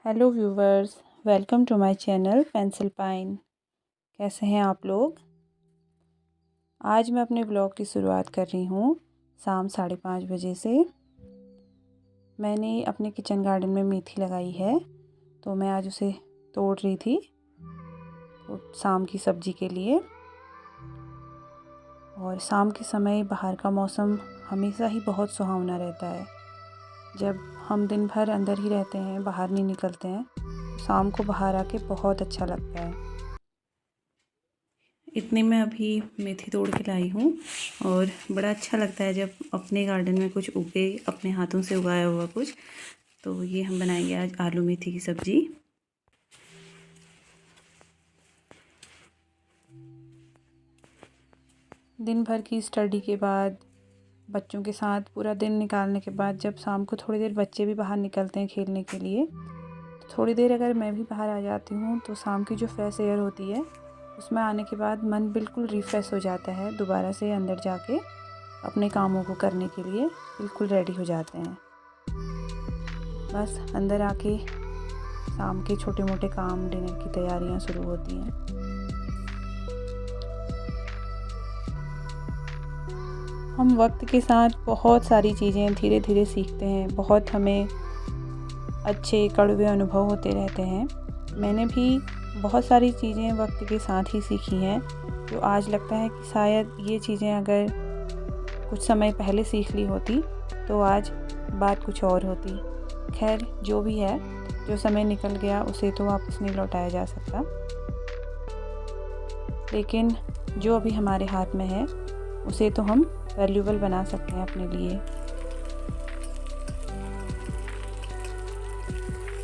Hello viewers, welcome to my channel pencil pine. कैसे हैं आप लोग? आज मैं अपने ब्लॉग की शुरुआत कर रही हूँ शाम 5:30 बजे से। मैंने अपने किचन गार्डन में मेथी लगाई है, तो मैं आज उसे तोड़ रही थी तो शाम की सब्जी के लिए। और शाम के समय बाहर का मौसम हमेशा ही बहुत सुहावना रहता है। जब हम दिन भर अंदर ही रहते हैं, बाहर नहीं निकलते हैं, शाम को बाहर आके बहुत अच्छा लगता है। इतने में अभी मेथी तोड़ के लाई हूँ और बड़ा अच्छा लगता है जब अपने गार्डन में कुछ उगे, अपने हाथों से उगाया हुआ कुछ। तो ये हम बनाएंगे आज आलू मेथी की सब्ज़ी। दिन भर की स्टडी के बाद, बच्चों के साथ पूरा दिन निकालने के बाद, जब शाम को थोड़ी देर बच्चे भी बाहर निकलते हैं खेलने के लिए, तो थोड़ी देर अगर मैं भी बाहर आ जाती हूँ तो शाम की जो फ्रेश एयर होती है उसमें आने के बाद मन बिल्कुल रिफ़्रेश हो जाता है। दोबारा से अंदर जाके अपने कामों को करने के लिए बिल्कुल रेडी हो जाते हैं। बस अंदर आके शाम के छोटे मोटे काम, डिनर की तैयारियां शुरू होती हैं। हम वक्त के साथ बहुत सारी चीज़ें धीरे धीरे सीखते हैं। बहुत हमें अच्छे कड़वे अनुभव होते रहते हैं। मैंने भी बहुत सारी चीज़ें वक्त के साथ ही सीखी हैं, जो आज लगता है कि शायद ये चीज़ें अगर कुछ समय पहले सीख ली होती तो आज बात कुछ और होती। खैर, जो भी है, जो समय निकल गया उसे तो वापस नहीं लौटाया जा सकता, लेकिन जो अभी हमारे हाथ में है उसे तो हम वैल्यूएबल बना सकते हैं अपने लिए।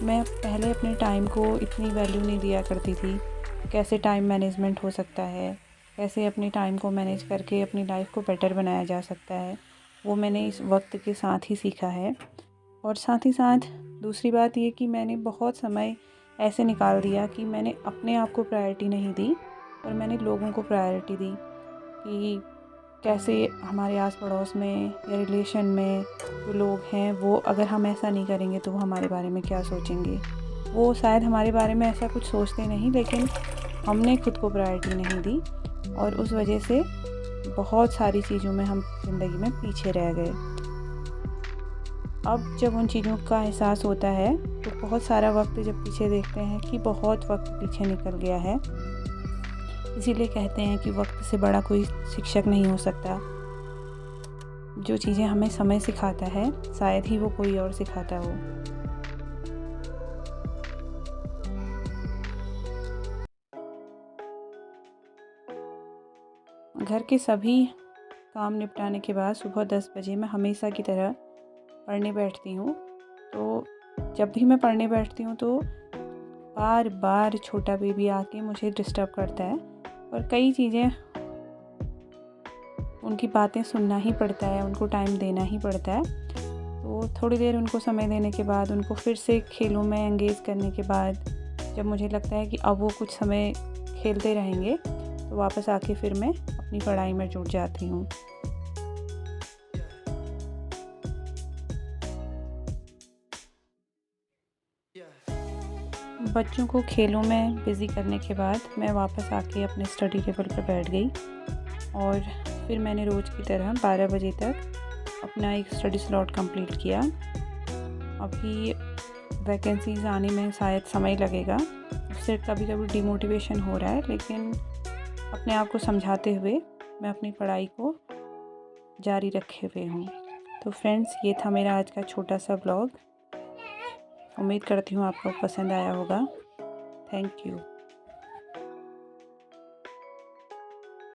मैं पहले अपने टाइम को इतनी वैल्यू नहीं दिया करती थी। कैसे टाइम मैनेजमेंट हो सकता है, कैसे अपने टाइम को मैनेज करके अपनी लाइफ को बेटर बनाया जा सकता है, वो मैंने इस वक्त के साथ ही सीखा है। और साथ ही साथ दूसरी बात ये कि मैंने बहुत समय ऐसे निकाल दिया कि मैंने अपने आप को प्रायोरिटी नहीं दी और मैंने लोगों को प्रायोरिटी दी। कि कैसे हमारे आस पड़ोस में या रिलेशन में जो लोग हैं, वो अगर हम ऐसा नहीं करेंगे तो वो हमारे बारे में क्या सोचेंगे। वो शायद हमारे बारे में ऐसा कुछ सोचते नहीं, लेकिन हमने खुद को प्रायोरिटी नहीं दी और उस वजह से बहुत सारी चीज़ों में हम ज़िंदगी में पीछे रह गए। अब जब उन चीज़ों का एहसास होता है तो बहुत सारा वक्त जब पीछे देखते हैं कि बहुत वक्त पीछे निकल गया है। इसीलिए कहते हैं कि वक्त से बड़ा कोई शिक्षक नहीं हो सकता। जो चीज़ें हमें समय सिखाता है, शायद ही वो कोई और सिखाता हो। घर के सभी काम निपटाने के बाद सुबह 10 बजे मैं हमेशा की तरह पढ़ने बैठती हूँ। तो जब भी मैं पढ़ने बैठती हूँ तो बार बार छोटा बेबी आके मुझे डिस्टर्ब करता है और कई चीज़ें, उनकी बातें सुनना ही पड़ता है, उनको टाइम देना ही पड़ता है। तो थोड़ी देर उनको समय देने के बाद, उनको फिर से खेलों में एंगेज करने के बाद, जब मुझे लगता है कि अब वो कुछ समय खेलते रहेंगे, तो वापस आके फिर मैं अपनी पढ़ाई में जुट जाती हूँ। बच्चों को खेलों में बिज़ी करने के बाद मैं वापस आके अपने स्टडी टेबल पर बैठ गई और फिर मैंने रोज़ की तरह 12 बजे तक अपना एक स्टडी स्लॉट कंप्लीट किया। अभी वैकेंसीज़ आने में शायद समय लगेगा, उससे कभी कभी डिमोटिवेशन हो रहा है, लेकिन अपने आप को समझाते हुए मैं अपनी पढ़ाई को जारी रखे हुए हूँ। तो फ्रेंड्स, ये था मेरा आज का छोटा सा ब्लॉग। उम्मीद करती हूँ आपको पसंद आया होगा। Thank you.